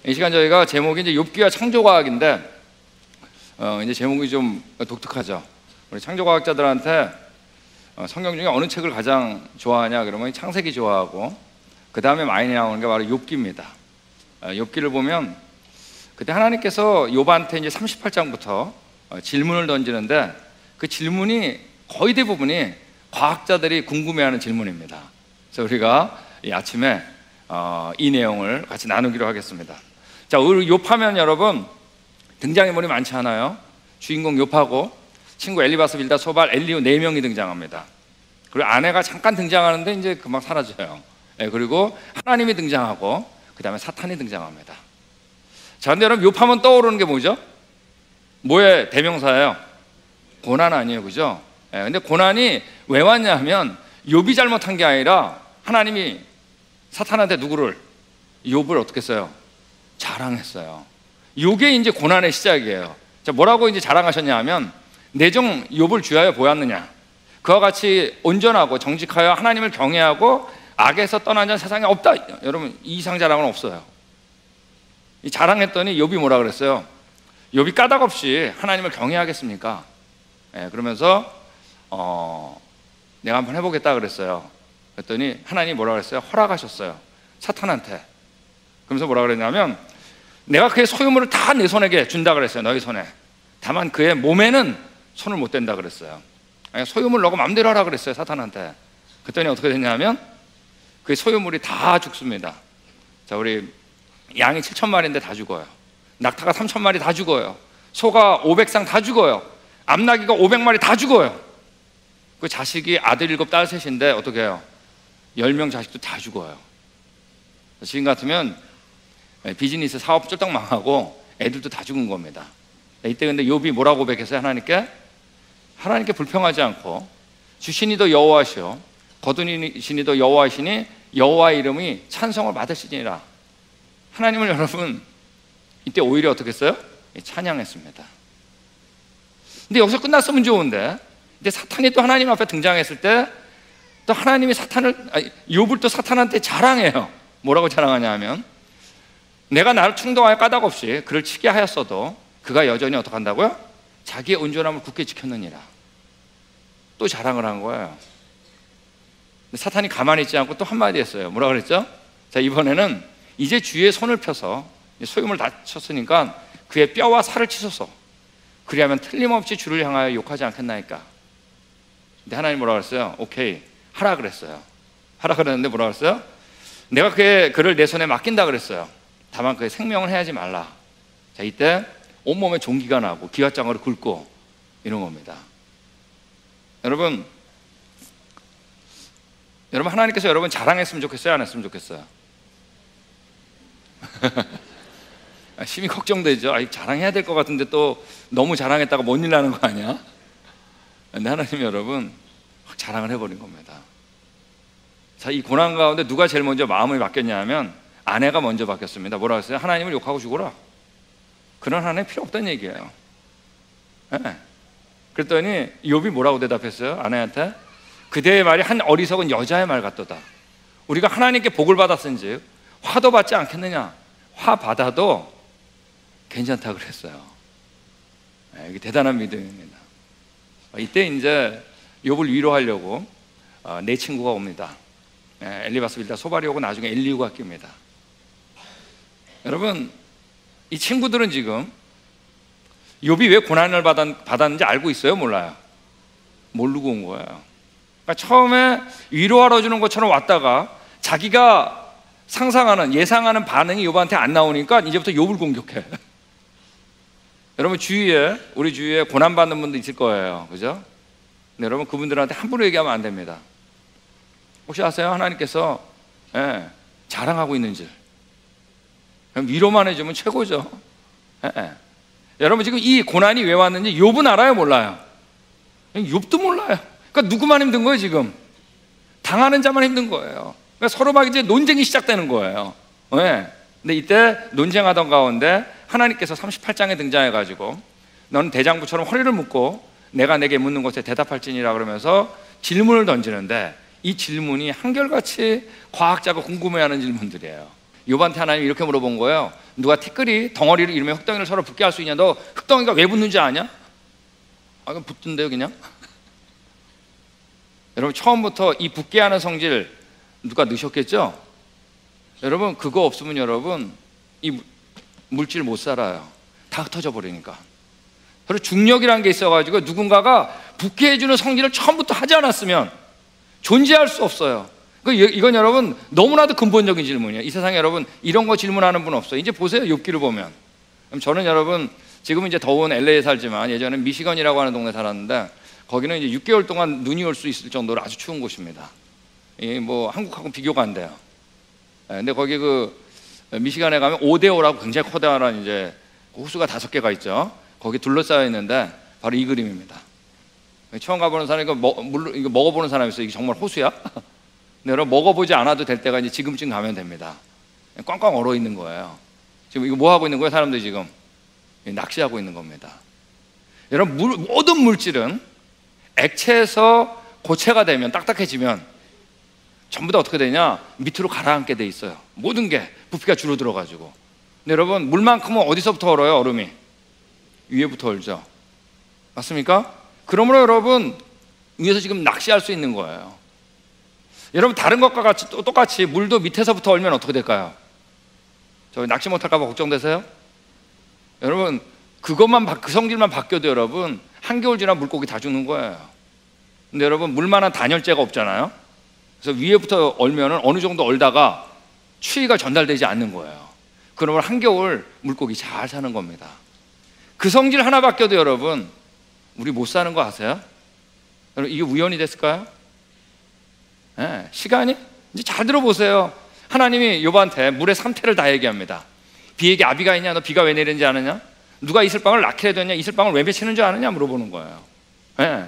이 시간 저희가 제목이 이제 욥기와 창조과학인데, 이제 제목이 좀 독특하죠. 우리 창조과학자들한테 성경 중에 어느 책을 가장 좋아하냐 그러면 창세기 좋아하고, 그 다음에 많이 나오는 게 바로 욥기입니다. 욥기를 보면 그때 하나님께서 욥한테 이제 38장부터 질문을 던지는데, 그 질문이 거의 대부분이 과학자들이 궁금해하는 질문입니다. 그래서 우리가 이 아침에 이 내용을 같이 나누기로 하겠습니다. 자, 우리 욥하면 여러분 등장인물이 많지 않아요? 주인공 욥하고 친구 엘리바스, 빌다, 소발, 엘리후 4명이 등장합니다. 그리고 아내가 잠깐 등장하는데 이제 금방 사라져요. 그리고 하나님이 등장하고 그 다음에 사탄이 등장합니다. 자, 근데 여러분 욥하면 떠오르는 게 뭐죠? 뭐의 대명사예요? 고난 아니에요, 그죠? 근데 고난이 왜 왔냐 하면 욥이 잘못한 게 아니라 하나님이 사탄한테 누구를? 욥을 어떻게 했어요? 자랑했어요. 이게 이제 고난의 시작이에요. 자, 뭐라고 이제 자랑하셨냐 하면, 내정 욥을 주하여 보았느냐? 그와 같이 온전하고 정직하여 하나님을 경외하고 악에서 떠난 자는 세상에 없다. 여러분, 이 이상 자랑은 없어요. 이 자랑했더니 욥이 뭐라 그랬어요? 욥이 까닭없이 하나님을 경외하겠습니까? 그러면서 내가 한번 해보겠다 그랬어요. 그랬더니 하나님이 뭐라 그랬어요? 허락하셨어요, 사탄한테. 그러면서 뭐라 그랬냐면, 내가 그의 소유물을 다 내 손에게 준다 그랬어요. 너희 손에. 다만 그의 몸에는 손을 못 댄다 그랬어요. 소유물 너가 마음대로 하라 그랬어요, 사탄한테. 그랬더니 어떻게 됐냐면 그의 소유물이 다 죽습니다. 자, 우리 양이 7,000마리인데 다 죽어요. 낙타가 3,000마리 다 죽어요. 소가 500쌍 다 죽어요. 암나귀가 500마리 다 죽어요. 그 자식이 아들 7, 딸 3인데 어떻게 해요? 10명 자식도 다 죽어요. 지금 같으면 비즈니스 사업 쫄딱 망하고 애들도 다 죽은 겁니다. 이때 근데 욥이 뭐라고 고백했어요? 하나님께 불평하지 않고, 주시니도 여호와시오 거두시니도 여호와시니 여호와의 이름이 찬송을 받으시니라. 하나님을 여러분 이때 오히려 어떻게 했어요? 찬양했습니다. 근데 여기서 끝났으면 좋은데, 이제 사탄이 또 하나님 앞에 등장했을 때 또 하나님이 욥을 또 사탄한테 자랑해요. 뭐라고 자랑하냐 하면, 내가 나를 충동하여 까닭없이 그를 치게 하였어도 그가 여전히 어떻게 한다고요? 자기의 온전함을 굳게 지켰느니라. 또 자랑을 한 거예요. 근데 사탄이 가만히 있지 않고 또 한마디 했어요. 뭐라 그랬죠? 자, 이번에는 이제 주의 손을 펴서 소유물 다쳤으니까 그의 뼈와 살을 치소서. 그리하면 틀림없이 주를 향하여 욕하지 않겠나이까. 근데 하나님 뭐라 그랬어요? 오케이, 하라 그랬어요. 하라 그랬는데 뭐라 그랬어요? 내가 그를 내 손에 맡긴다 그랬어요. 다만 그의 생명을 해하지 말라. 자, 이때 온몸에 종기가 나고 기와장으로 긁고 이런 겁니다. 여러분 하나님께서 여러분 자랑했으면 좋겠어요, 안 했으면 좋겠어요? 심히 걱정되죠. 자랑해야 될 것 같은데 또 너무 자랑했다가 뭔 일 나는 거 아니야? 근데 하나님이 여러분 확 자랑을 해버린 겁니다. 자, 이 고난 가운데 누가 제일 먼저 마음을 바뀌었냐 하면 아내가 먼저 바뀌었습니다. 뭐라 했어요? 하나님을 욕하고 죽어라. 그런 하나님 필요 없다는 얘기예요. 그랬더니 욥이 뭐라고 대답했어요? 아내한테, 그대의 말이 한 어리석은 여자의 말 같도다. 우리가 하나님께 복을 받았은지 화도 받지 않겠느냐? 화 받아도 괜찮다 그랬어요. 이게 대단한 믿음입니다. 이때 이제 욥을 위로하려고 네 친구가 옵니다. 엘리바스, 빌다, 소발이 오고 나중에 엘리후가 낍니다. 여러분, 이 친구들은 지금 욥이 왜 고난을 받았는지 알고 있어요? 몰라요? 모르고 온 거예요. 그러니까 처음에 위로하러 주는 것처럼 왔다가 자기가 상상하는, 예상하는 반응이 욥한테 안 나오니까 이제부터 욥을 공격해. 여러분 우리 주위에 고난받는 분도 있을 거예요, 그죠? 근데 여러분 그분들한테 함부로 얘기하면 안 됩니다. 혹시 아세요? 하나님께서 자랑하고 있는 줄. 위로만 해주면 최고죠. 여러분 지금 이 고난이 왜 왔는지 욥은 알아요, 몰라요? 욥도 몰라요. 그러니까 누구만 힘든 거예요? 지금 당하는 자만 힘든 거예요. 그러니까 서로 막 이제 논쟁이 시작되는 거예요. 근데 이때 논쟁하던 가운데 하나님께서 38장에 등장해가지고, 너는 대장부처럼 허리를 묶고 내가 내게 묻는 것에 대답할지니라 그러면서 질문을 던지는데, 이 질문이 한결같이 과학자가 궁금해하는 질문들이에요. 욥한테 하나님이 이렇게 물어본 거예요. 누가 티끌이 덩어리를 이루면 흙덩이를 서로 붙게 할 수 있냐? 너 흙덩이가 왜 붙는지 아냐? 아, 그럼 붙던데요 그냥? 여러분, 처음부터 이 붙게 하는 성질 누가 넣으셨겠죠? 여러분, 그거 없으면 여러분 이 물질 못 살아요. 다 흩어져 버리니까. 그리고 중력이라는 게 있어가지고 누군가가 붙게 해주는 성질을 처음부터 하지 않았으면 존재할 수 없어요. 이건 여러분 너무나도 근본적인 질문이에요. 이 세상에 여러분 이런 거 질문하는 분 없어요. 이제 보세요, 욥기를 보면. 저는 여러분 지금은 이제 더운 LA에 살지만 예전에 미시건이라고 하는 동네 살았는데 거기는 이제 6개월 동안 눈이 올 수 있을 정도로 아주 추운 곳입니다. 뭐 한국하고 비교가 안 돼요. 근데 거기 그 미시간에 가면 오데오라고 굉장히 커다란 이제 호수가 5개가 있죠. 거기 둘러싸여 있는데 바로 이 그림입니다. 처음 가보는 사람이 이거 먹어보는 사람이 있어요. 이게 정말 호수야? 근데 여러분 먹어보지 않아도 될 때가 이제 지금쯤 가면 됩니다. 꽝꽝 얼어 있는 거예요. 지금 이거 뭐 하고 있는 거예요? 사람들이 지금 낚시하고 있는 겁니다. 여러분 모든 물질은 액체에서 고체가 되면 딱딱해지면 전부 다 어떻게 되냐? 밑으로 가라앉게 돼 있어요. 모든 게 부피가 줄어들어가지고. 근데 여러분 물만큼은 어디서부터 얼어요? 얼음이 위에부터 얼죠. 맞습니까? 그러므로 여러분 위에서 지금 낚시할 수 있는 거예요. 여러분 다른 것과 같이 똑같이 물도 밑에서부터 얼면 어떻게 될까요? 저 낚시 못할까 봐 걱정되세요? 여러분 그 성질만 바뀌어도 여러분 한겨울 지나면 물고기 다 죽는 거예요. 근데 여러분 물만한 단열재가 없잖아요. 그래서 위에부터 얼면은 어느 정도 얼다가 추위가 전달되지 않는 거예요. 그러면 한겨울 물고기 잘 사는 겁니다. 그 성질 하나 바뀌어도 여러분 우리 못 사는 거 아세요? 여러분 이게 우연이 됐을까요? 네, 시간이 이제 잘 들어보세요. 하나님이 욥한테 물의 3태를 다 얘기합니다. 비에게 아비가 있냐? 너 비가 왜 내리는지 아느냐? 누가 이슬방울 낳게 해뒀냐? 이슬방울 왜 맺히는 줄 아느냐? 물어보는 거예요. 네.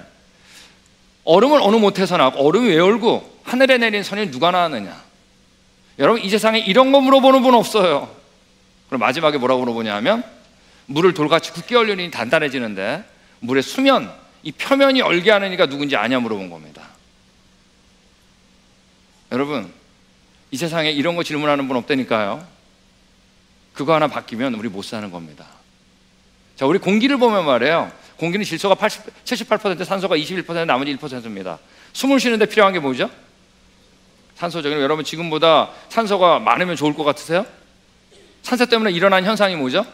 얼음은 어느 못해서 나왔고 얼음이 왜 얼고 하늘에 내린 선이 누가 나왔느냐? 여러분 이 세상에 이런 거 물어보는 분 없어요. 그럼 마지막에 뭐라고 물어보냐 하면 물을 돌같이 굳게 얼리니 단단해지는데 물의 수면, 이 표면이 얼게 하는 이가 누군지 아냐? 물어본 겁니다. 여러분 이 세상에 이런 거 질문하는 분 없다니까요. 그거 하나 바뀌면 우리 못 사는 겁니다. 자, 우리 공기를 보면 말이에요. 공기는 질소가 78%, 산소가 21%, 나머지 1%입니다. 숨을 쉬는데 필요한 게 뭐죠? 산소죠. 여러분 지금보다 산소가 많으면 좋을 것 같으세요? 산소 때문에 일어난 현상이 뭐죠?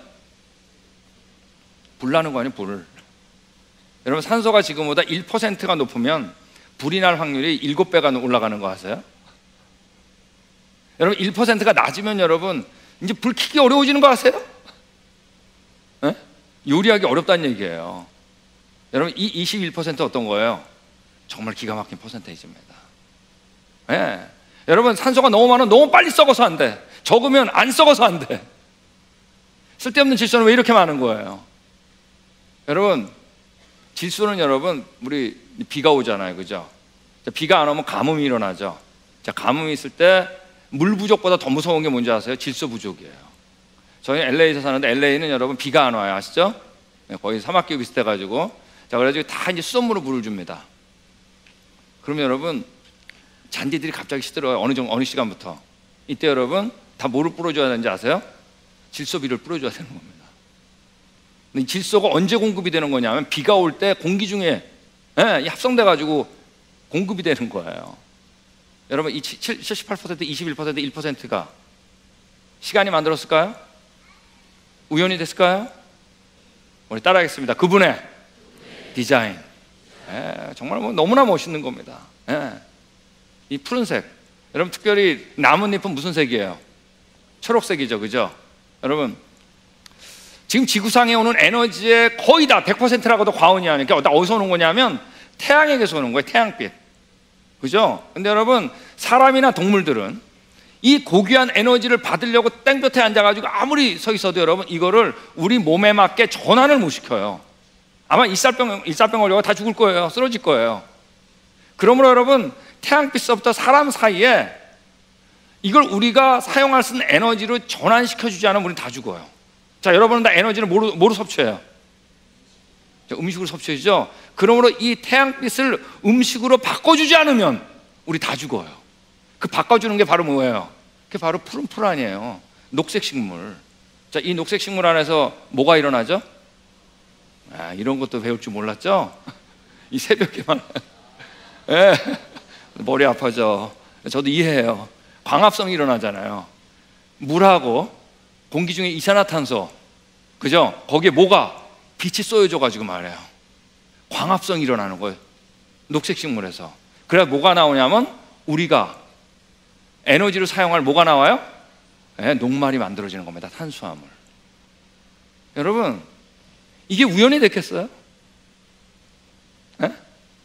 불 나는 거 아니에요? 불. 여러분 산소가 지금보다 1%가 높으면 불이 날 확률이 7배가 올라가는 거 아세요? 여러분 1%가 낮으면 여러분 이제 불 켜기 어려워지는 거 아세요? 네? 요리하기 어렵다는 얘기예요. 여러분 이 21% 어떤 거예요? 정말 기가 막힌 퍼센테이지입니다. 네. 여러분 산소가 너무 많으면 너무 빨리 썩어서 안 돼. 적으면 안 썩어서 안 돼. 쓸데없는 질소는 왜 이렇게 많은 거예요? 여러분 질소는 여러분 우리 비가 오잖아요, 그죠? 비가 안 오면 가뭄이 일어나죠. 자, 가뭄이 있을 때 물 부족보다 더 무서운 게 뭔지 아세요? 질소 부족이에요. 저희는 LA에서 사는데 LA는 여러분 비가 안 와요, 아시죠? 거의 사막기후 비슷해가지고 자 그래가지고 다 이제 수돗물로 물을 줍니다. 그러면 여러분 잔디들이 갑자기 시들어요. 어느 시간부터 이때 여러분 다 뭐를 뿌려줘야 되는지 아세요? 질소비를 뿌려줘야 되는 겁니다. 근데 질소가 언제 공급이 되는 거냐면 비가 올 때 공기 중에 합성돼 가지고 공급이 되는 거예요. 여러분 이 78%, 21%, 1%가 시간이 만들었을까요? 우연이 됐을까요? 우리 따라하겠습니다. 그분의 디자인. 정말 너무나 멋있는 겁니다. 이 푸른색. 여러분 특별히 나뭇잎은 무슨 색이에요? 초록색이죠, 그죠? 여러분 지금 지구상에 오는 에너지의 거의 다 100%라고도 과언이 아니니까 어디서 오는 거냐면 태양에게서 오는 거예요. 태양빛. 그죠? 근데 여러분 사람이나 동물들은 이 고귀한 에너지를 받으려고 땡볕에 앉아가지고 아무리 서 있어도 여러분 이거를 우리 몸에 맞게 전환을 못 시켜요. 아마 일사병 걸려서 다 죽을 거예요. 쓰러질 거예요. 그러므로 여러분 태양빛서부터 사람 사이에 이걸 우리가 사용할 수 있는 에너지로 전환시켜주지 않으면 우리는 다 죽어요. 자, 여러분은 다 에너지를 뭐로 섭취해요? 음식으로 섭취하죠. 그러므로 이 태양빛을 음식으로 바꿔주지 않으면 우리 다 죽어요. 그 바꿔주는 게 바로 뭐예요? 그게 바로 푸른 풀 아니에요. 녹색 식물. 자, 이 녹색 식물 안에서 뭐가 일어나죠? 이런 것도 배울 줄 몰랐죠? 이 새벽에만 예, 머리 아파져. 저도 이해해요. 광합성이 일어나잖아요. 물하고 공기 중에 이산화탄소, 그죠? 거기에 뭐가 빛이 쏘여져 가지고 말해요. 광합성이 일어나는 거예요. 녹색 식물에서. 그래야 뭐가 나오냐면 우리가 에너지로 사용할 뭐가 나와요? 녹말이 만들어지는 겁니다. 탄수화물. 여러분, 이게 우연이 됐겠어요?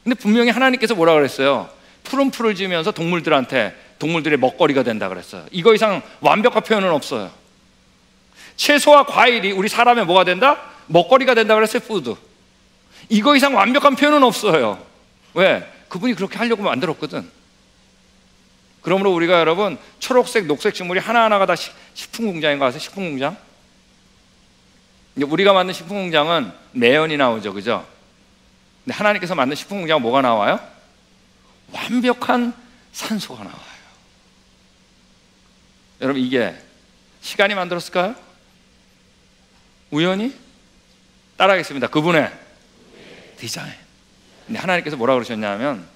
근데 분명히 하나님께서 뭐라 그랬어요? 푸른 풀을 지으면서 동물들한테 동물들의 먹거리가 된다 그랬어요. 이거 이상 완벽한 표현은 없어요. 채소와 과일이 우리 사람의 뭐가 된다? 먹거리가 된다 그랬어요. 푸드. 이거 이상 완벽한 표현은 없어요. 왜? 그분이 그렇게 하려고 만들었거든. 그러므로 우리가 여러분 초록색, 녹색 식물이 하나하나가 다 식품공장인 거 아세요? 식품공장? 우리가 만든 식품공장은 매연이 나오죠, 그죠? 근데 하나님께서 만든 식품공장은 뭐가 나와요? 완벽한 산소가 나와요. 여러분, 이게 시간이 만들었을까요? 우연히? 따라하겠습니다. 그분의 디자인. 근데 하나님께서 뭐라 그러셨냐면,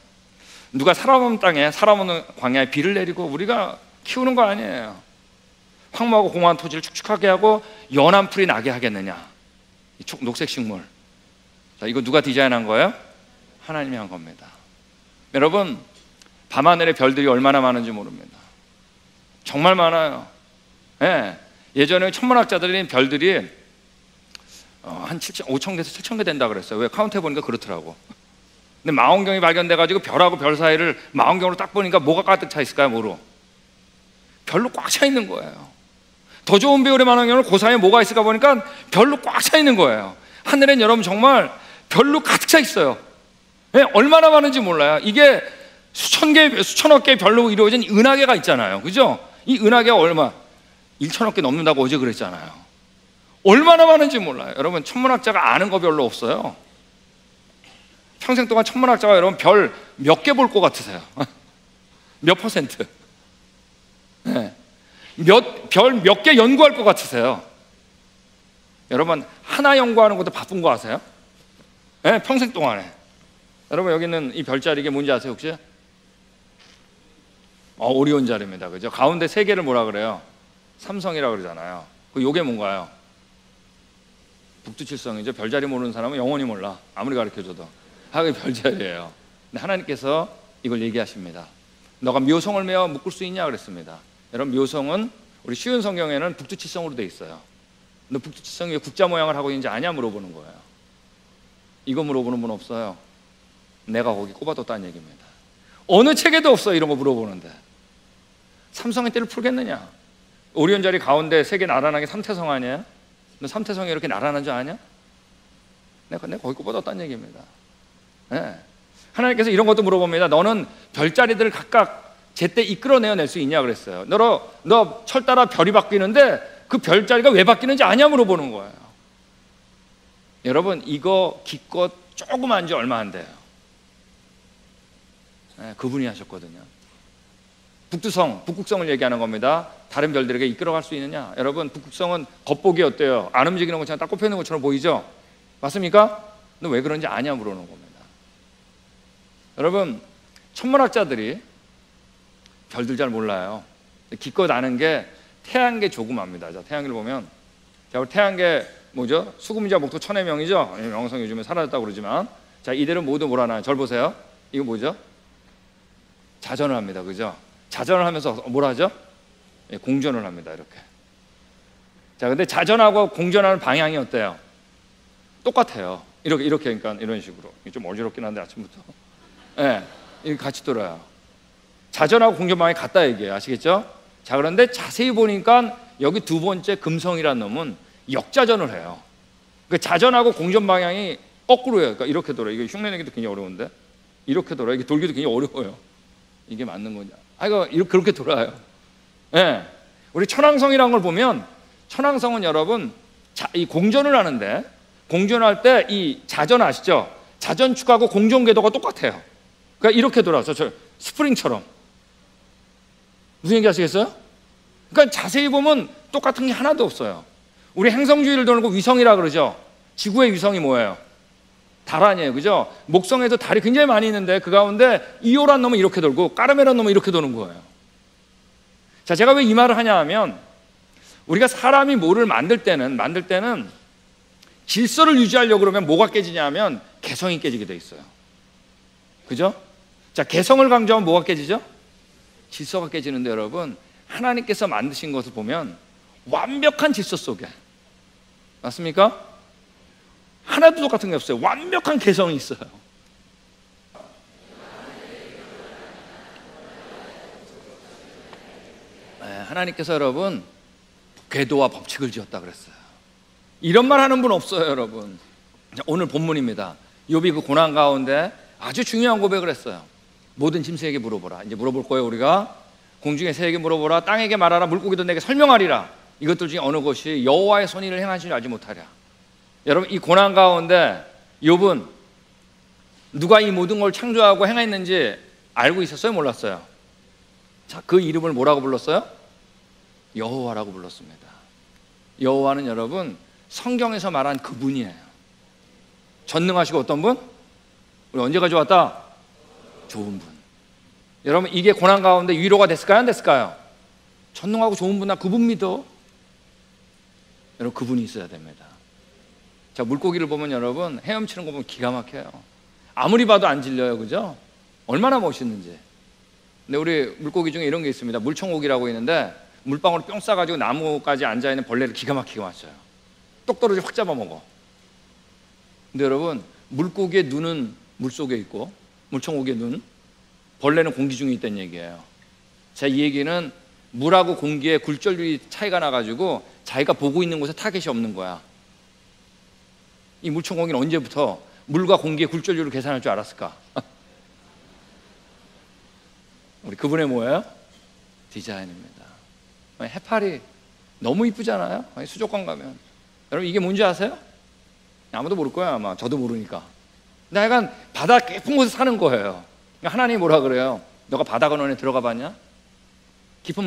누가 살아없는 땅에, 살아없는 광야에 비를 내리고 우리가 키우는 거 아니에요. 황무하고 공허한 토지를 축축하게 하고 연한 풀이 나게 하겠느냐. 이 녹색 식물. 자, 이거 누가 디자인한 거예요? 하나님이 한 겁니다. 여러분, 밤하늘에 별들이 얼마나 많은지 모릅니다. 정말 많아요. 예. 예전에 천문학자들이 별들이 한 5,000개에서 7,000개 된다 그랬어요. 왜? 카운트 해보니까 그렇더라고. 근데 망원경이 발견돼가지고 별하고 별 사이를 망원경으로 딱 보니까 뭐가 가득 차 있을까요? 뭐로? 별로 꽉 차 있는 거예요. 더 좋은 배율의 망원경으로 그 사이에 뭐가 있을까 보니까 별로 꽉 차 있는 거예요. 하늘엔 여러분 정말 별로 가득 차 있어요. 네? 얼마나 많은지 몰라요. 이게 수천 개, 수천억 개의 별로 이루어진 은하계가 있잖아요. 그죠? 이 은하계가 얼마? 1천억 개 넘는다고 어제 그랬잖아요. 얼마나 많은지 몰라요. 여러분, 천문학자가 아는 거 별로 없어요. 평생 동안 천문학자가 여러분 별 몇 개 볼 것 같으세요? 몇 퍼센트? 네. 별 몇 개 연구할 것 같으세요? 여러분, 하나 연구하는 것도 바쁜 거 아세요? 네, 평생 동안에. 여러분, 여기 있는 이 별자리 이게 뭔지 아세요 혹시? 오리온 자리입니다. 그죠? 가운데 세 개를 뭐라 그래요? 삼성이라고 그러잖아요. 요게 뭔가요? 북두칠성이죠. 별자리 모르는 사람은 영원히 몰라. 아무리 가르쳐줘도. 그게 별자리예요. 근데 하나님께서 이걸 얘기하십니다. 너가 묘성을 메어 묶을 수 있냐 그랬습니다. 여러분, 묘성은 우리 쉬운 성경에는 북두칠성으로 돼 있어요. 너 북두칠성이 왜 국자 모양을 하고 있는지 아냐 물어보는 거예요. 이거 물어보는 분 없어요. 내가 거기 꼽아뒀다는 얘기입니다. 어느 책에도 없어요. 이런 거 물어보는데. 삼성의 띠를 풀겠느냐? 오리온 자리 가운데 세 개 나란하게 삼태성 아니에요? 너 삼태성이 이렇게 나란한 줄 아냐? 내가 거기 꼽아뒀다는 얘기입니다. 네. 하나님께서 이런 것도 물어봅니다. 너는 별자리들을 각각 제때 이끌어내어낼 수 있냐 그랬어요. 너 철 따라 별이 바뀌는데 그 별자리가 왜 바뀌는지 아냐 물어보는 거예요. 여러분, 이거 기껏 조금 한 지 얼마 안 돼요. 네, 그분이 하셨거든요. 북극성을 얘기하는 겁니다. 다른 별들에게 이끌어갈 수 있느냐? 여러분, 북극성은 겉보기 어때요? 안 움직이는 것처럼 딱 꼽혀있는 것처럼 보이죠? 맞습니까? 너 왜 그런지 아냐 물어보는 겁니다. 여러분, 천문학자들이 별들 잘 몰라요. 기껏 아는 게 태양계 조그마합니다. 자, 태양계를 보면, 자, 우리 태양계 뭐죠? 수금자 목토 천의 명이죠? 명성 요즘에 사라졌다고 그러지만, 자, 이들은 모두 뭐라나요? 절 보세요. 이거 뭐죠? 자전을 합니다. 그죠? 자전을 하면서 뭐라 하죠? 공전을 합니다. 이렇게. 자, 근데 자전하고 공전하는 방향이 어때요? 똑같아요. 이렇게 그러니까 이런 식으로. 좀 어지럽긴 한데 아침부터. 예, 이렇게 같이 돌아요. 자전하고 공전 방향이 같다 얘기예요. 아시겠죠? 자, 그런데 자세히 보니까 여기 두 번째 금성이라는 놈은 역자전을 해요. 그러니까 자전하고 공전 방향이 거꾸로예요. 그러니까 이렇게 돌아요. 이게 흉내내기도 굉장히 어려운데 이렇게 돌아요. 이게 돌기도 굉장히 어려워요. 이게 맞는 거냐? 이거 이렇게 그렇게 돌아요. 예, 우리 천왕성이라는 걸 보면 천왕성은 여러분 이 공전을 하는데 공전할 때 이 자전 아시죠? 자전축하고 공전 궤도가 똑같아요. 그러니까 이렇게 돌아서 저 스프링처럼. 무슨 얘기 하시겠어요? 그러니까 자세히 보면 똑같은 게 하나도 없어요. 우리 행성주의를 돌고 위성이라 그러죠. 지구의 위성이 뭐예요? 달 아니에요, 그죠? 목성에도 달이 굉장히 많이 있는데 그 가운데 이오란 놈은 이렇게 돌고 까르메란 놈은 이렇게 도는 거예요. 자, 제가 왜 이 말을 하냐 하면 우리가 사람이 뭐를 만들 때는 질서를 유지하려고 그러면 뭐가 깨지냐면 개성이 깨지게 돼 있어요. 그죠? 자, 개성을 강조하면 뭐가 깨지죠? 질서가 깨지는데 여러분, 하나님께서 만드신 것을 보면 완벽한 질서 속에, 맞습니까? 하나도 똑같은 게 없어요. 완벽한 개성이 있어요. 네, 하나님께서 여러분 궤도와 법칙을 지었다 그랬어요. 이런 말 하는 분 없어요, 여러분. 자, 오늘 본문입니다. 욥이 그 고난 가운데 아주 중요한 고백을 했어요. 모든 짐승에게 물어보라. 이제 물어볼 거예요. 우리가 공중의 새에게 물어보라. 땅에게 말하라. 물고기도 내게 설명하리라. 이것들 중에 어느 것이 여호와의 손일을 행하신 줄 알지 못하랴. 여러분, 이 고난 가운데 욥은 누가 이 모든 걸 창조하고 행했는지 알고 있었어요? 몰랐어요? 자, 그 이름을 뭐라고 불렀어요? 여호와라고 불렀습니다. 여호와는 여러분 성경에서 말한 그분이에요. 전능하시고 어떤 분? 우리 언제 가져왔다? 좋은 분. 여러분, 이게 고난 가운데 위로가 됐을까요? 안 됐을까요? 전능하고 좋은 분, 나 그분 믿어. 여러분, 그분이 있어야 됩니다. 자, 물고기를 보면 여러분 헤엄치는 거 보면 기가 막혀요. 아무리 봐도 안 질려요, 그죠? 얼마나 멋있는지. 근데 우리 물고기 중에 이런 게 있습니다. 물총고기라고 있는데 물방울 뿅 싸가지고 나무까지 앉아있는 벌레를 기가 막히게 맞춰요. 똑 떨어지고 확 잡아먹어. 근데 여러분, 물고기의 눈은 물속에 있고 물총고기의 눈, 벌레는 공기 중에 있다는 얘기예요. 자, 이 얘기는 물하고 공기의 굴절률이 차이가 나가지고 자기가 보고 있는 곳에 타겟이 없는 거야. 이 물총고기는 언제부터 물과 공기의 굴절률을 계산할 줄 알았을까? 우리 그분의 뭐예요? 디자인입니다. 해파리 너무 이쁘잖아요. 수족관 가면. 여러분, 이게 뭔지 아세요? 아무도 모를 거야, 아마. 저도 모르니까. 근데 약간 바다 깊은 곳에 사는 거예요. 하나님이 뭐라 그래요? 너가 바다 근원에 들어가 봤냐? 깊은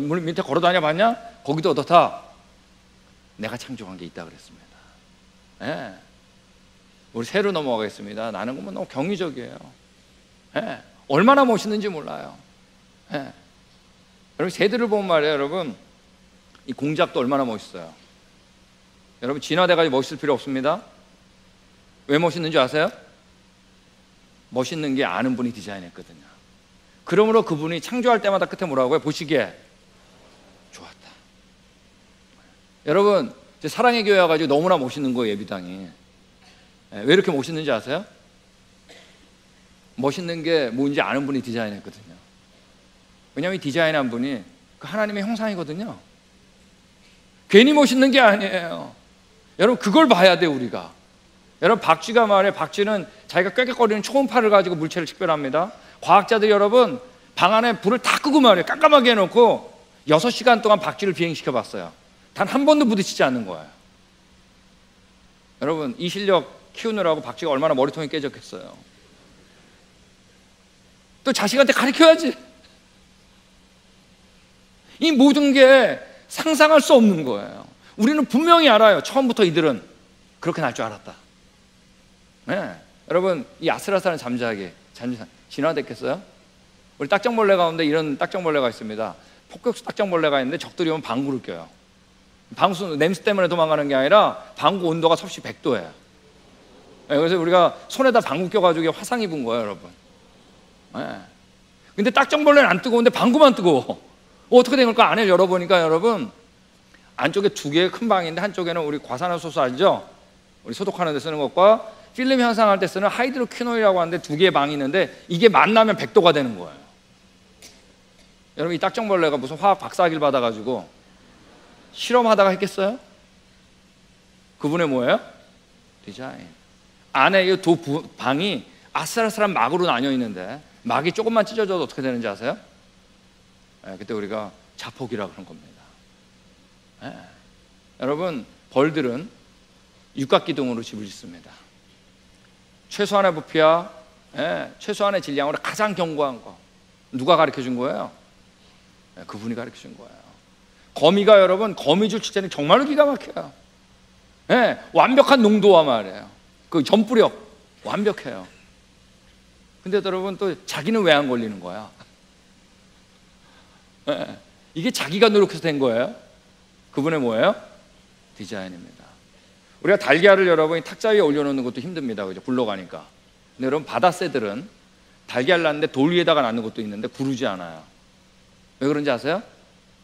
물 밑에 걸어 다녀 봤냐? 거기도 어떻다? 내가 창조한 게 있다 그랬습니다. 네. 우리 새로 넘어가겠습니다. 나는 뭐 너무 경이적이에요. 네. 얼마나 멋있는지 몰라요. 네. 여러분, 새들을 보면 말이에요, 여러분, 이 공작도 얼마나 멋있어요. 여러분, 진화돼가지고 멋있을 필요 없습니다. 왜 멋있는 줄 아세요? 멋있는 게 아는 분이 디자인했거든요. 그러므로 그분이 창조할 때마다 끝에 뭐라고요? 보시기에 좋았다. 여러분, 사랑의 교회 와가지고 너무나 멋있는 거예요, 예비당이. 왜 이렇게 멋있는지 아세요? 멋있는 게 뭔지 아는 분이 디자인했거든요. 왜냐하면 이 디자인한 분이 그 하나님의 형상이거든요. 괜히 멋있는 게 아니에요. 여러분, 그걸 봐야 돼, 우리가. 여러분, 박쥐가 말해, 박쥐는 자기가 꾀꾀거리는 초음파를 가지고 물체를 식별합니다. 과학자들이 여러분 방 안에 불을 다 끄고 말이에요. 깜깜하게 해놓고 6시간 동안 박쥐를 비행시켜 봤어요. 단 한 번도 부딪히지 않는 거예요. 여러분, 이 실력 키우느라고 박쥐가 얼마나 머리통이 깨졌겠어요. 또 자식한테 가르쳐야지. 이 모든 게 상상할 수 없는 거예요. 우리는 분명히 알아요. 처음부터 이들은 그렇게 날 줄 알았다. 네. 여러분, 이 아슬아슬한 잠자기 진화됐겠어요? 우리 딱정벌레 가운데 이런 딱정벌레가 있습니다. 폭격수 딱정벌레가 있는데 적들이 오면 방구를 껴요. 방수 냄새 때문에 도망가는 게 아니라 방구 온도가 섭씨 100도예요. 네. 그래서 우리가 손에다 방구 껴가지고 화상 입은 거예요, 여러분. 네. 근데 딱정벌레는 안 뜨거운데 방구만 뜨거워. 어떻게 된 걸까? 안을 열어보니까 여러분, 안쪽에 2개의 큰 방인데 한쪽에는 우리 과산화수소 알죠? 우리 소독하는 데 쓰는 것과 필름 현상할 때 쓰는 하이드로퀴노이라고 하는데 2개의 방이 있는데 이게 만나면 100도가 되는 거예요. 여러분, 이 딱정벌레가 무슨 화학 박사학위를 받아가지고 실험하다가 했겠어요? 그분의 뭐예요? 디자인. 안에 이 두 방이 아슬아슬한 막으로 나뉘어 있는데 막이 조금만 찢어져도 어떻게 되는지 아세요? 네, 그때 우리가 자폭이라고 그런 겁니다. 네. 여러분, 벌들은 육각기둥으로 집을 짓습니다. 최소한의 부피와 최소한의 질량으로 가장 견고한 거 누가 가르쳐 준 거예요? 그분이 가르쳐 준 거예요. 거미가 여러분 거미줄 칠 때는 정말로 기가 막혀요. 예, 완벽한 농도와 말이에요. 그 전부력 완벽해요. 근데 여러분 또 자기는 왜 안 걸리는 거야? 예, 이게 자기가 노력해서 된 거예요? 그분의 뭐예요? 디자인입니다. 우리가 달걀을 여러분이 탁자 위에 올려놓는 것도 힘듭니다. 그죠? 굴러가니까. 근데 여러분 바다새들은 달걀 낳는데 돌 위에다가 낳는 것도 있는데 구르지 않아요. 왜 그런지 아세요?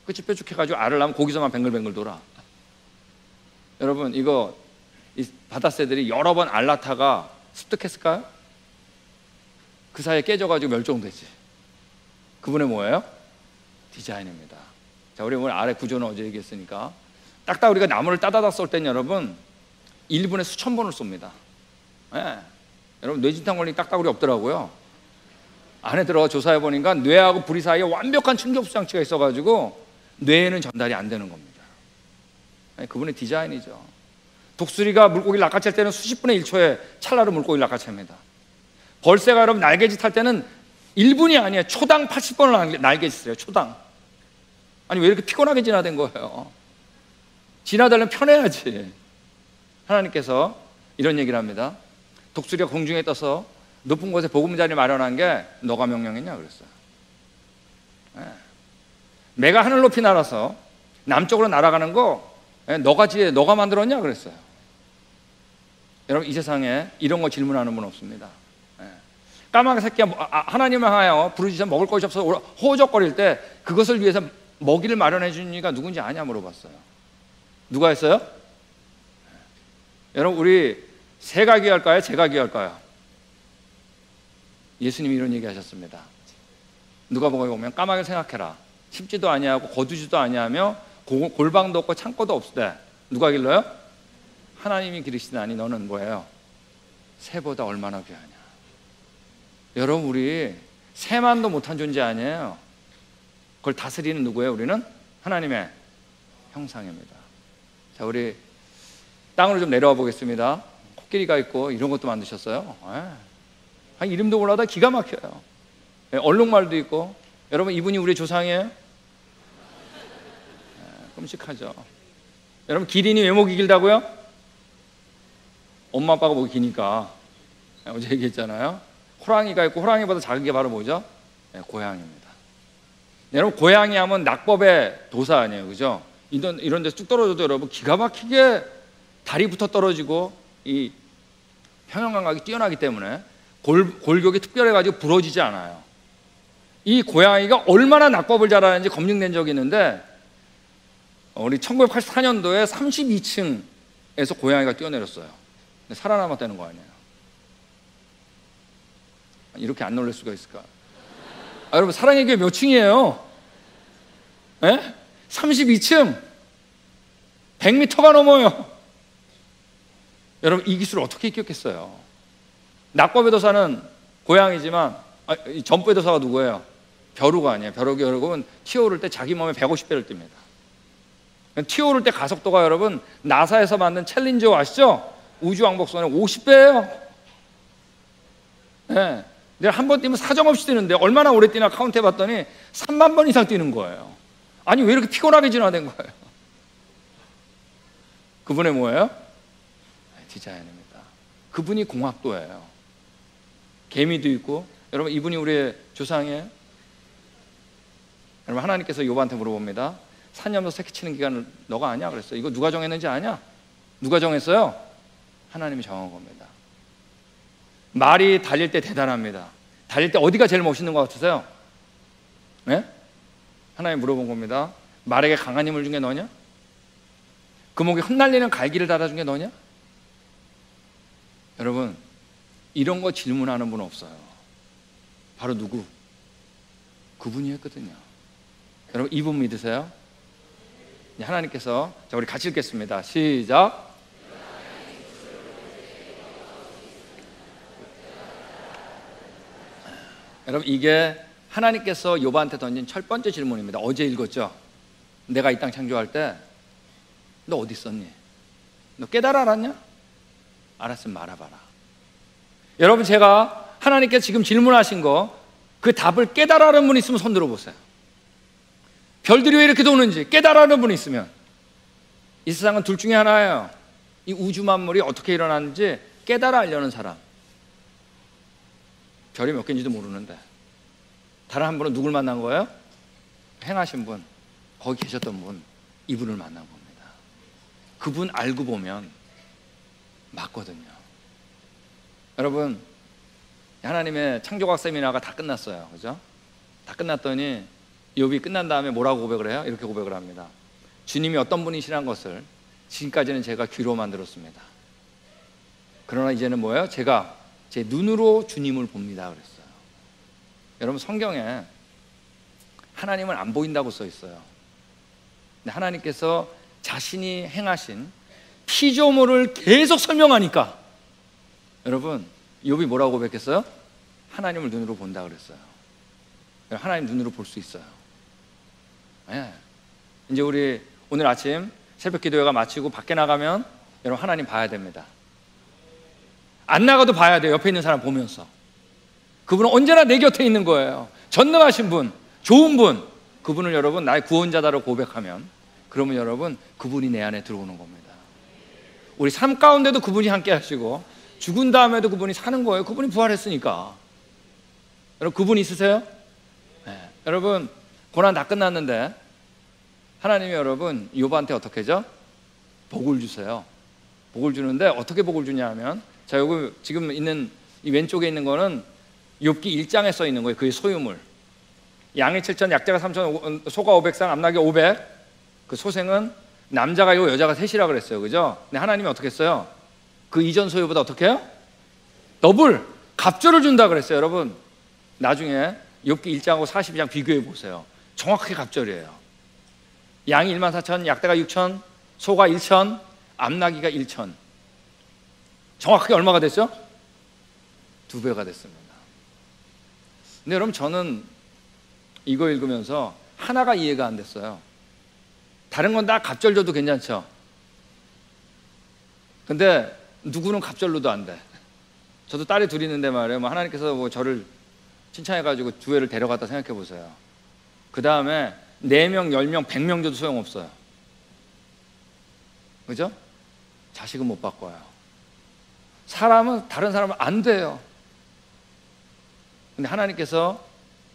끝이 뾰족해가지고 알을 낳으면 거기서만 뱅글뱅글 돌아. 여러분 이거 이 바다새들이 여러 번 알 낳다가 습득했을까요? 그 사이에 깨져가지고 멸종되지. 그분의 뭐예요? 디자인입니다. 자, 우리 오늘 아래 구조는 어제 얘기했으니까 딱딱 우리가 나무를 따다닥 쏠 때는 여러분 1분에 수천 번을 쏩니다. 예. 여러분 뇌진탕 걸린 딱따구리 없더라고요. 안에 들어가 조사해 보니까 뇌하고 부리 사이에 완벽한 충격수 장치가 있어가지고 뇌에는 전달이 안 되는 겁니다. 예. 그분의 디자인이죠. 독수리가 물고기를 낚아챌 때는 수십 분의 1초에 찰나로 물고기를 낚아챕니다. 벌새가 여러분 날개짓 할 때는 1분이 아니에요. 초당 80번을 날개짓어요. 초당. 아니 왜 이렇게 피곤하게 진화된 거예요? 진화되려면 편해야지. 하나님께서 이런 얘기를 합니다. 독수리가 공중에 떠서 높은 곳에 보금자리 마련한 게 너가 명령했냐 그랬어요. 네. 내가 하늘 높이 날아서 남쪽으로 날아가는 거 너가 만들었냐 그랬어요. 여러분 이 세상에 이런 거 질문하는 분 없습니다. 네. 까마귀 새끼가 하나님을 하여 부르짖어 먹을 것이 없어서 호적거릴 때 그것을 위해서 먹이를 마련해 준 이가 누군지 아냐 물어봤어요. 누가 했어요? 여러분 우리 새가 귀할까요? 제가 귀할까요? 예수님이 이런 얘기 하셨습니다. 누가복음에 보면 까마귀를 생각해라. 씹지도 아니하고 거두지도 아니하며 골방도 없고 창고도 없으되 누가 길러요? 하나님이 기르시다니 너는 뭐예요? 새보다 얼마나 귀하냐. 여러분 우리 새만도 못한 존재 아니에요. 그걸 다스리는 누구예요? 우리는 하나님의 형상입니다. 자, 우리 땅으로 좀 내려와 보겠습니다. 코끼리가 있고 이런 것도 만드셨어요. 이름도 몰라도 기가 막혀요. 얼룩말도 있고. 여러분 이분이 우리의 조상이에요? 끔찍하죠. 여러분 기린이 왜 목이 길다고요? 엄마 아빠가 목이 기니까. 어제 얘기했잖아요. 호랑이가 있고 호랑이보다 작은 게 바로 뭐죠? 고양이입니다. 여러분 고양이 하면 낙법의 도사 아니에요, 그죠? 이런 데서 쭉 떨어져도 여러분 기가 막히게 다리부터 떨어지고 이 평형 감각이 뛰어나기 때문에 골격이 특별해가지고 부러지지 않아요. 이 고양이가 얼마나 낙법을 잘하는지 검증된 적이 있는데 우리 1984년도에 32층에서 고양이가 뛰어내렸어요. 근데 살아남았다는 거 아니에요. 이렇게 안 놀랄 수가 있을까? 여러분 사랑의 교회 몇 층이에요? 32층 100m가 넘어요. 여러분 이 기술을 어떻게 입겼겠어요? 낙법의 도사는 고양이지만 전법의 도사가 누구예요? 벼룩가 아니에요. 벼룩이 여러분 튀어오를 때 자기 몸에 150배를 띱니다. 튀어오를 때 가속도가 여러분 나사에서 만든 챌린저 아시죠? 우주왕복선의 50배예요. 네. 내가 한 번 뛰면 사정없이 뛰는데 얼마나 오래 뛰나 카운트 해봤더니 3만 번 이상 뛰는 거예요. 아니 왜 이렇게 피곤하게 진화된 거예요? 그분의 뭐예요? 디자인입니다. 그분이 공학도예요. 개미도 있고. 여러분 이분이 우리의 조상이에요. 여러분 하나님께서 욥한테 물어봅니다. 산염소 새끼 치는 기간을 너가 아냐 그랬어요. 이거 누가 정했는지 아냐? 누가 정했어요? 하나님이 정한 겁니다. 말이 달릴 때 대단합니다. 달릴 때 어디가 제일 멋있는 것 같으세요? 네? 하나님 물어본 겁니다. 말에게 강한 힘을 준 게 너냐? 그 목에 흩날리는 갈기를 달아준 게 너냐? 여러분 이런 거 질문하는 분 없어요. 바로 누구? 그분이 했거든요. 여러분 이분 믿으세요? 하나님께서 자 우리 같이 읽겠습니다. 시작. 여러분 이게 하나님께서 욥한테 던진 첫 번째 질문입니다. 어제 읽었죠? 내가 이 땅 창조할 때 너 어디 있었니? 너 깨달아 알았냐? 알았으면 말해봐라. 여러분 제가 하나님께서 지금 질문하신 거 그 답을 깨달아 아는 분 있으면 손 들어보세요. 별들이 왜 이렇게 도는지 깨달아는 분이 있으면, 이 세상은 둘 중에 하나예요. 이 우주 만물이 어떻게 일어나는지 깨달아 알려는 사람. 별이 몇 개인지도 모르는데 다른 한 분은 누굴 만난 거예요? 행하신 분, 거기 계셨던 분, 이분을 만난 겁니다. 그분 알고 보면 맞거든요. 여러분, 하나님의 창조과학 세미나가 다 끝났어요. 그죠? 다 끝났더니 욥이 끝난 다음에 뭐라고 고백을 해요? 이렇게 고백을 합니다. 주님이 어떤 분이시란 것을 지금까지는 제가 귀로만 들었습니다. 그러나 이제는 뭐예요? 제가 제 눈으로 주님을 봅니다 그랬어요. 여러분, 성경에 하나님은 안 보인다고 써 있어요. 근데 하나님께서 자신이 행하신 피조물을 계속 설명하니까, 여러분, 욥이 뭐라고 고백했어요? 하나님을 눈으로 본다 그랬어요. 하나님 눈으로 볼 수 있어요. 네. 이제 우리 오늘 아침 새벽 기도회가 마치고 밖에 나가면 여러분 하나님 봐야 됩니다. 안 나가도 봐야 돼요. 옆에 있는 사람 보면서. 그분은 언제나 내 곁에 있는 거예요. 전능하신 분, 좋은 분, 그분을 여러분 나의 구원자다라고 고백하면, 그러면 여러분 그분이 내 안에 들어오는 겁니다. 우리 삶 가운데도 그분이 함께 하시고 죽은 다음에도 그분이 사는 거예요. 그분이 부활했으니까. 여러분, 그분 있으세요? 네. 여러분, 고난 다 끝났는데 하나님이 여러분 욥한테 어떻게 하죠? 복을 주세요. 복을 주는데 어떻게 복을 주냐 하면, 자, 여기 지금 있는 이 왼쪽에 있는 거는 욥기 1장에 써 있는 거예요. 그의 소유물. 양이 7천, 약자가 3천, 소가 500쌍, 암낙이 500. 그 소생은 남자가 있고 여자가 셋이라 그랬어요. 그죠? 근데 하나님이 어떻게 했어요? 그 이전 소유보다 어떻게 해요? 더블, 갑절을 준다 그랬어요. 여러분, 나중에 욥기 1장하고 42장 비교해 보세요. 정확하게 갑절이에요. 양이 14,000, 약대가 6,000, 소가 1,000, 암나귀가 1,000. 정확하게 얼마가 됐죠? 2배가 됐습니다. 근데 여러분, 저는 이거 읽으면서 하나가 이해가 안 됐어요. 다른 건 다 갑절 줘도 괜찮죠? 근데 누구는 갑절로도 안 돼. 저도 딸이 둘이 있는데 말이에요. 뭐 하나님께서 뭐 저를 칭찬해가지고 교회를 데려갔다 생각해 보세요. 그 다음에 4명, 10명, 100명 줘도 소용없어요. 그죠? 자식은 못 바꿔요. 사람은, 다른 사람은 안 돼요. 근데 하나님께서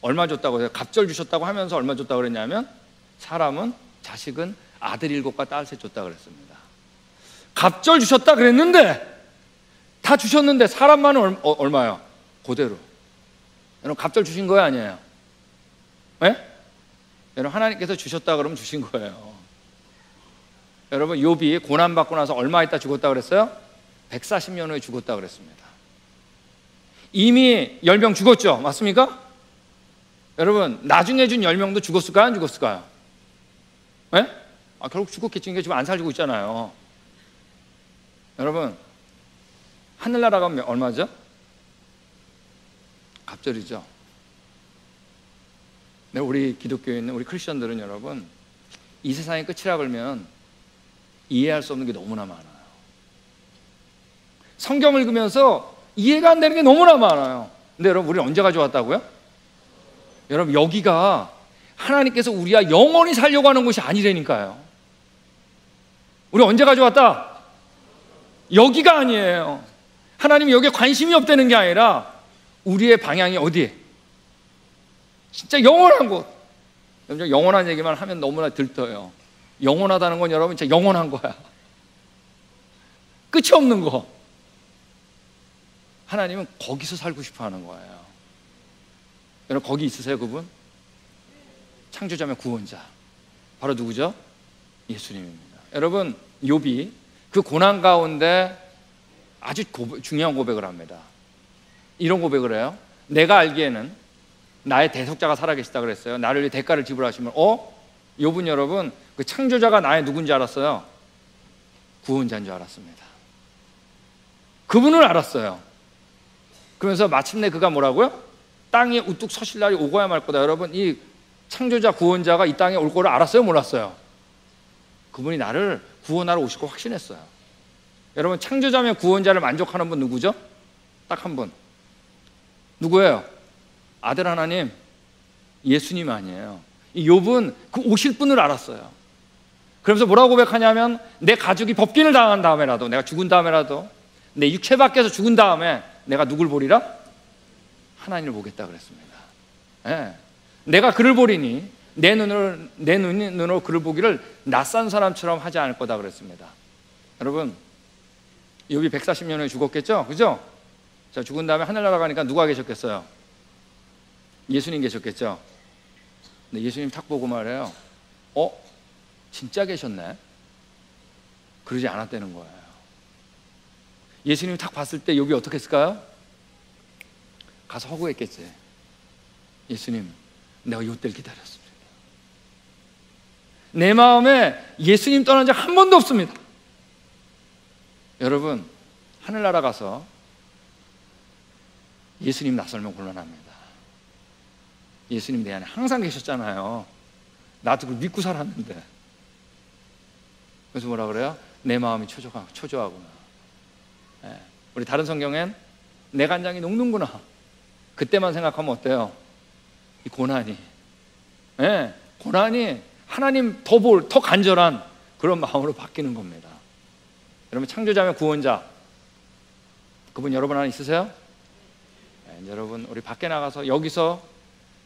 얼마 줬다고 해요? 갑절 주셨다고 하면서 얼마 줬다고 그랬냐면, 사람은, 자식은 아들 7과 딸 3 줬다 그랬습니다. 갑절 주셨다 그랬는데, 다 주셨는데 사람만은 얼마요? 그대로. 여러분, 갑절 주신 거예요, 아니에요? 네? 여러분, 하나님께서 주셨다 그러면 주신 거예요. 여러분, 욥이 고난받고 나서 얼마 있다 죽었다 그랬어요? 140년 후에 죽었다 그랬습니다. 이미 10명 죽었죠? 맞습니까? 여러분, 나중에 준 10명도 죽었을까요? 안 죽었을까요? 네? 결국 죽었겠지. 이게 지금 안 살고 있잖아요. 여러분, 하늘나라가 얼마죠? 갑절이죠. 네, 우리 기독교에 있는 우리 크리스천들은 여러분, 이 세상의 끝이라 그러면 이해할 수 없는 게 너무나 많아요. 성경을 읽으면서 이해가 안 되는 게 너무나 많아요. 근데 여러분, 우리 언제 가져왔다고요? 여러분, 여기가 하나님께서 우리가 영원히 살려고 하는 곳이 아니라니까요. 우리 언제 가져왔다? 여기가 아니에요. 하나님이 여기에 관심이 없다는 게 아니라 우리의 방향이 어디에? 진짜 영원한 곳. 여러분, 영원한 얘기만 하면 너무나 들떠요. 영원하다는 건 여러분 진짜 영원한 거야. 끝이 없는 거. 하나님은 거기서 살고 싶어 하는 거예요. 여러분, 거기 있으세요, 그분? 창조자며 구원자. 바로 누구죠? 예수님입니다. 여러분, 욥이 그 고난 가운데 아주 중요한 고백을 합니다. 이런 고백을 해요. 내가 알기에는 나의 대속자가 살아계시다 그랬어요. 나를 위해 대가를 지불하시면, 욥은 여러분, 그 창조자가 나의 누군지 알았어요? 구원자인 줄 알았습니다. 그분을 알았어요. 그러면서 마침내 그가 뭐라고요? 땅에 우뚝 서실 날이 오고야 말 거다. 여러분, 이 창조자 구원자가 이 땅에 올 거를 알았어요? 몰랐어요? 그분이 나를 구원하러 오실 거 확신했어요. 여러분, 창조자며 구원자를 만족하는 분 누구죠? 딱 한 분. 누구예요? 아들 하나님, 예수님 아니에요. 이 욥은 그 오실 분을 알았어요. 그러면서 뭐라고 고백하냐면, 내 가족이 법균을 당한 다음에라도, 내가 죽은 다음에라도, 내 육체 밖에서 죽은 다음에 내가 누굴 보리라? 하나님을 보겠다 그랬습니다. 예. 내가 그를 보리니 내 눈으로 그를 보기를 낯선 사람처럼 하지 않을 거다 그랬습니다. 여러분, 욥이 140년 후에 죽었겠죠? 그죠? 자, 죽은 다음에 하늘 날아가니까 누가 계셨겠어요? 예수님 계셨겠죠? 근데 예수님 탁 보고 말해요. 진짜 계셨네? 그러지 않았다는 거예요. 예수님이 탁 봤을 때 욥이 어떻게 했을까요? 가서 허구했겠지. 예수님, 내가 이때를 기다렸습니다. 내 마음에 예수님 떠난 적 한 번도 없습니다. 여러분, 하늘나라 가서 예수님 낯설면 곤란합니다. 예수님 내 안에 항상 계셨잖아요. 나도 그걸 믿고 살았는데. 그래서 뭐라 그래요? 내 마음이 초조하구나. 예. 우리 다른 성경엔 내 간장이 녹는구나. 그때만 생각하면 어때요? 이 고난이, 예, 고난이 하나님 더 간절한 그런 마음으로 바뀌는 겁니다. 여러분, 창조자며 구원자, 그분 여러분 안에 있으세요? 예, 여러분, 우리 밖에 나가서 여기서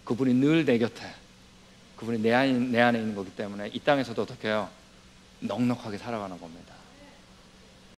그분이 늘 내 곁에, 그분이 내 안에 있는 거기 때문에 이 땅에서도 어떻게 해요? 넉넉하게 살아가는 겁니다.